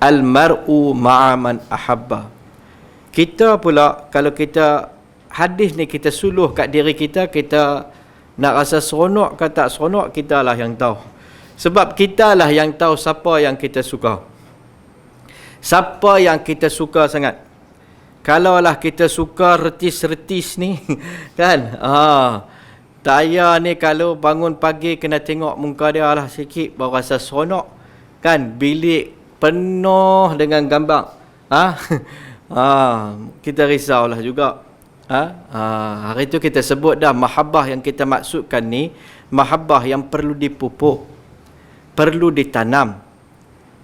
Al-mar'u ma'a man ahabba. Kita pula, kalau kita hadis ni kita suluh kat diri kita, kita nak rasa seronok ke tak seronok, kita lah yang tahu. Sebab kita lah yang tahu siapa yang kita suka. Siapa yang kita suka sangat. Kalaulah kita suka retis-retis ni, kan? Taya ni kalau bangun pagi kena tengok muka dia lah sikit, baru rasa seronok. Kan? Bilik penuh dengan gambar. Kita risaulah juga. Hari itu kita sebut dah, mahabbah yang kita maksudkan ni, mahabbah yang perlu dipupuk, perlu ditanam.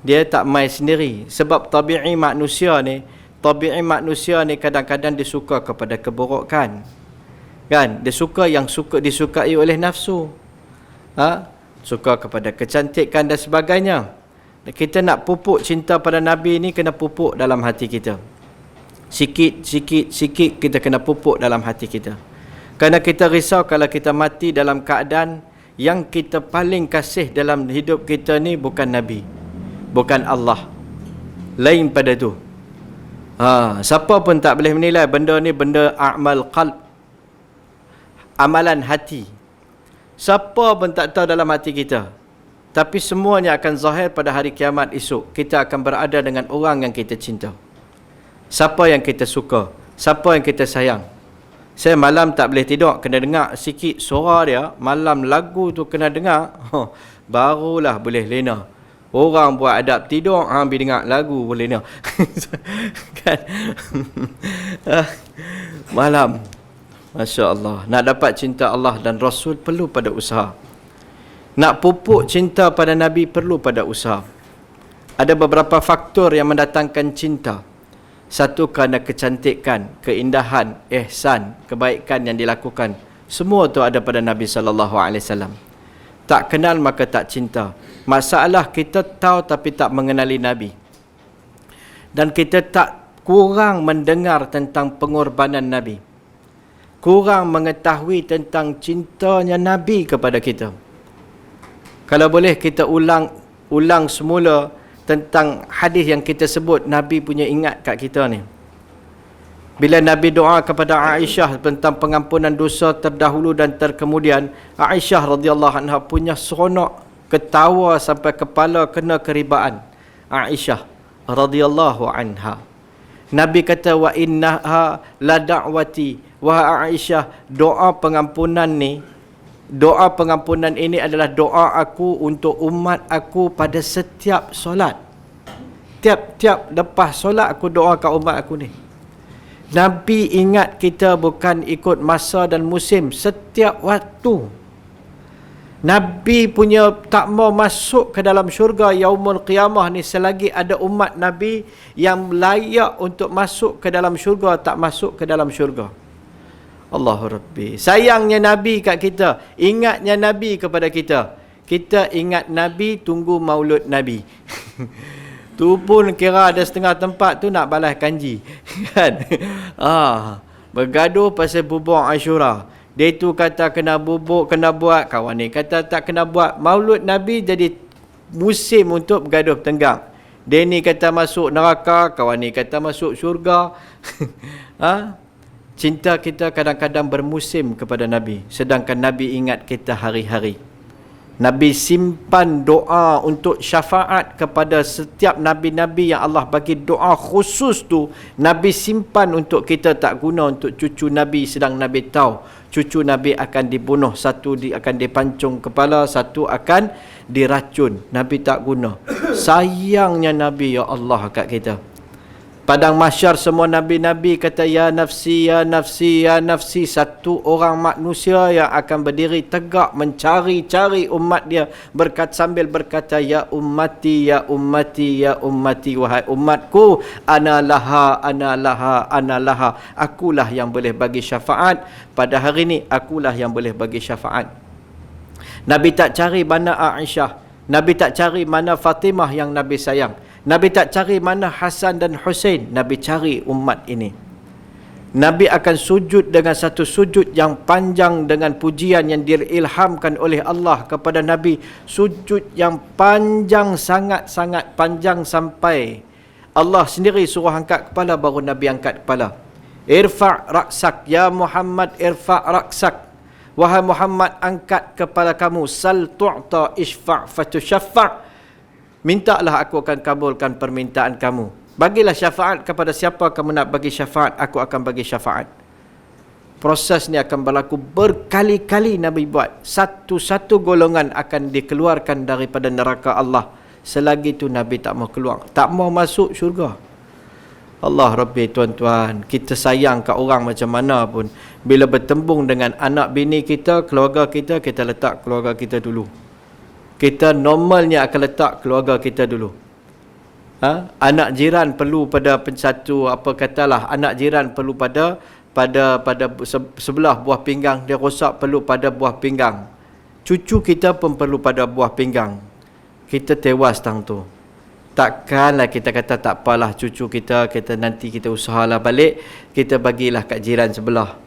Dia tak main sendiri. Sebab tabi'i manusia ni kadang-kadang dia suka kepada keburukan. Kan? Dia suka yang disukai oleh nafsu. Suka kepada kecantikan dan sebagainya. Kita nak pupuk cinta pada Nabi ni, kena pupuk dalam hati kita. Sikit kita kena pupuk dalam hati kita. Kerana kita risau kalau kita mati dalam keadaan yang kita paling kasih dalam hidup kita ni bukan Nabi, bukan Allah. Lain pada tu. Siapa pun tak boleh menilai benda ni benda a'mal qalb, amalan hati. Siapa pun tak tahu dalam hati kita. Tapi semuanya akan zahir pada hari kiamat esok. Kita akan berada dengan orang yang kita cinta. Siapa yang kita suka, siapa yang kita sayang. Saya malam tak boleh tidur, kena dengar sikit suara dia, malam lagu tu kena dengar, barulah boleh lena. Orang buat adab tidur, ambil dengar lagu boleh lena. Kan? Malam. Masya Allah. Nak dapat cinta Allah dan Rasul perlu pada usaha. Nak pupuk cinta pada Nabi perlu pada usaha. Ada beberapa faktor yang mendatangkan cinta. Satu, kerana kecantikan, keindahan, ihsan, kebaikan yang dilakukan. Semua tu ada pada Nabi SAW. Tak kenal maka tak cinta. Masalah kita tahu tapi tak mengenali Nabi. Dan kita tak kurang mendengar tentang pengorbanan Nabi. Kurang mengetahui tentang cintanya Nabi kepada kita. Kalau boleh kita ulang semula tentang hadis yang kita sebut, Nabi punya ingat kat kita ni. Bila Nabi doa kepada Aisyah tentang pengampunan dosa terdahulu dan terkemudian, Aisyah radhiyallahu anha punya seronok, ketawa sampai kepala kena keribaan. Aisyah radhiyallahu anha. Nabi kata, wa innaha la da'wati. Wahai Aisyah, doa pengampunan ni, doa pengampunan ini adalah doa aku untuk umat aku pada setiap solat. Tiap-tiap lepas solat aku doa kat umat aku ni. Nabi ingat kita bukan ikut masa dan musim, setiap waktu. Nabi punya tak mau masuk ke dalam syurga yaumul qiyamah ni selagi ada umat Nabi yang layak untuk masuk ke dalam syurga tak masuk ke dalam syurga. Allahu Rabbi. Sayangnya Nabi kat kita, ingatnya Nabi kepada kita. Kita ingat Nabi, tunggu maulud Nabi. Tu pun kira ada setengah tempat tu nak balas kanji. Kan? Bergaduh pasal bubur Ashura. Dia tu kata kena bubuk, kena buat. Kawan ni kata tak kena buat. Maulud Nabi jadi musim untuk bergaduh tenggang. Dia ni kata masuk neraka, kawan ni kata masuk syurga. Cinta kita kadang-kadang bermusim kepada Nabi. Sedangkan Nabi ingat kita hari-hari. Nabi simpan doa untuk syafaat kepada setiap Nabi-Nabi yang Allah bagi doa khusus tu. Nabi simpan untuk kita, tak guna untuk cucu Nabi. Sedang Nabi tahu cucu Nabi akan dibunuh. Satu akan dipancung kepala, satu akan diracun. Nabi tak guna. Sayangnya Nabi, ya Allah, kat kita. Padang mahsyar semua Nabi-Nabi kata, ya nafsi, ya nafsi, ya nafsi. Satu orang manusia yang akan berdiri tegak mencari-cari umat dia, sambil berkata, ya ummati, ya ummati, ya ummati. Wahai umatku, ana laha, ana laha, ana laha. Akulah yang boleh bagi syafaat. Pada hari ini, akulah yang boleh bagi syafaat. Nabi tak cari mana Aisyah. Nabi tak cari mana Fatimah yang Nabi sayang. Nabi tak cari mana Hasan dan Husain. Nabi cari umat ini. Nabi akan sujud dengan satu sujud yang panjang dengan pujian yang diilhamkan oleh Allah kepada Nabi. Sujud yang panjang, sangat-sangat panjang sampai Allah sendiri suruh angkat kepala, baru Nabi angkat kepala. Irfa' raksak, ya Muhammad, irfa' raksak. Wahai Muhammad, angkat kepala kamu. Sal tu'ta ishfa' fatushaffa'. Mintalah, aku akan kabulkan permintaan kamu. Bagilah syafaat kepada siapa kamu nak bagi syafaat, aku akan bagi syafaat. Proses ni akan berlaku berkali-kali Nabi buat. Satu-satu golongan akan dikeluarkan daripada neraka Allah. Selagi tu Nabi tak mau keluar, tak mau masuk syurga. Allah Rabbi, tuan-tuan, kita sayang kat orang macam mana pun, bila bertembung dengan anak bini kita, keluarga kita, kita letak keluarga kita dulu. Kita normalnya akan letak keluarga kita dulu. Anak jiran perlu pada satu, apa katalah, anak jiran perlu pada sebelah buah pinggang, dia rosak perlu pada buah pinggang. Cucu kita pun perlu pada buah pinggang. Kita tewas tang tu. Takkanlah kita kata tak apalah cucu kita nanti kita usahalah balik, kita bagilah kat jiran sebelah.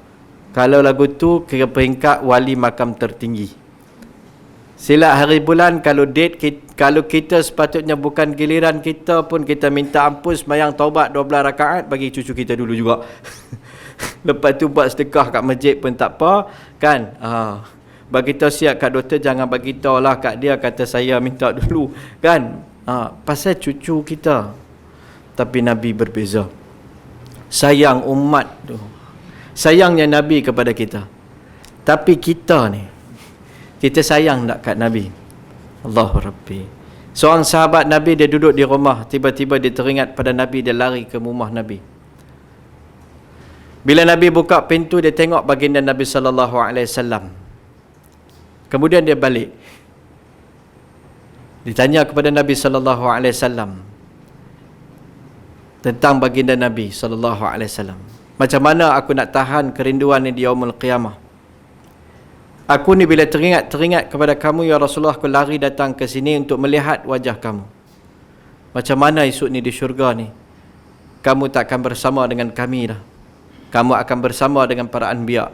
Kalau lagu tu kira peringkat wali makam tertinggi. Silat hari bulan, kalau date kalau kita sepatutnya bukan giliran kita pun, kita minta ampun sembahyang taubat 12 rakaat bagi cucu kita dulu juga. Lepas tu buat sedekah kat masjid pun tak apa, kan? Bagi tahu siap kat doktor, jangan bagi tahu lah kat dia, kata saya minta dulu, kan? Pasal cucu kita. Tapi Nabi berbeza. Sayang umat tu, sayangnya Nabi kepada kita. Tapi kita ni, kita sayang tak kat Nabi? Allahu Rabbi. Seorang sahabat Nabi, dia duduk di rumah, tiba-tiba dia teringat pada Nabi, dia lari ke rumah Nabi. Bila Nabi buka pintu, dia tengok baginda Nabi SAW. Kemudian dia balik. Ditanya kepada Nabi SAW tentang baginda Nabi SAW. Macam mana aku nak tahan kerinduan ni di yaumul qiyamah? Aku ni bila teringat kepada kamu ya Rasulullah, aku lari datang ke sini untuk melihat wajah kamu. Macam mana esok ni di syurga ni? Kamu takkan bersama dengan kami dah. Kamu akan bersama dengan para anbiya.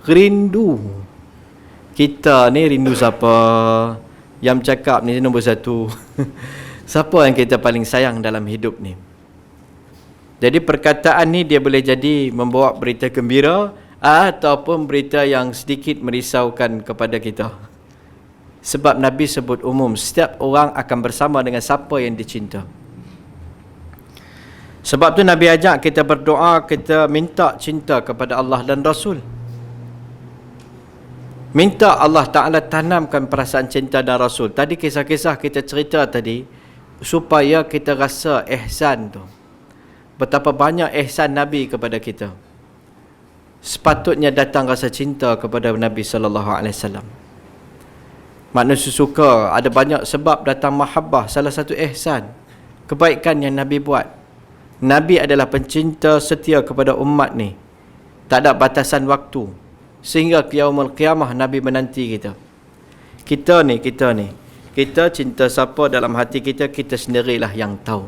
Rindu. Kita ni rindu siapa? Yang cakap ni nombor satu. Siapa yang kita paling sayang dalam hidup ni? Jadi perkataan ni dia boleh jadi membawa berita gembira ataupun berita yang sedikit merisaukan kepada kita. Sebab Nabi sebut umum, setiap orang akan bersama dengan siapa yang dicinta. Sebab tu Nabi ajak kita berdoa, kita minta cinta kepada Allah dan Rasul. Minta Allah Ta'ala tanamkan perasaan cinta dan Rasul. Tadi kisah-kisah kita cerita tadi, supaya kita rasa ihsan tu. Betapa banyak ihsan Nabi kepada kita. Sepatutnya datang rasa cinta kepada Nabi SAW. Manusia suka, ada banyak sebab datang mahabbah. Salah satu ihsan, kebaikan yang Nabi buat. Nabi adalah pencinta setia kepada umat ni. Tak ada batasan waktu. Sehingga ke yaumul qiyamah Nabi menanti kita. Kita cinta siapa dalam hati kita, kita sendirilah yang tahu.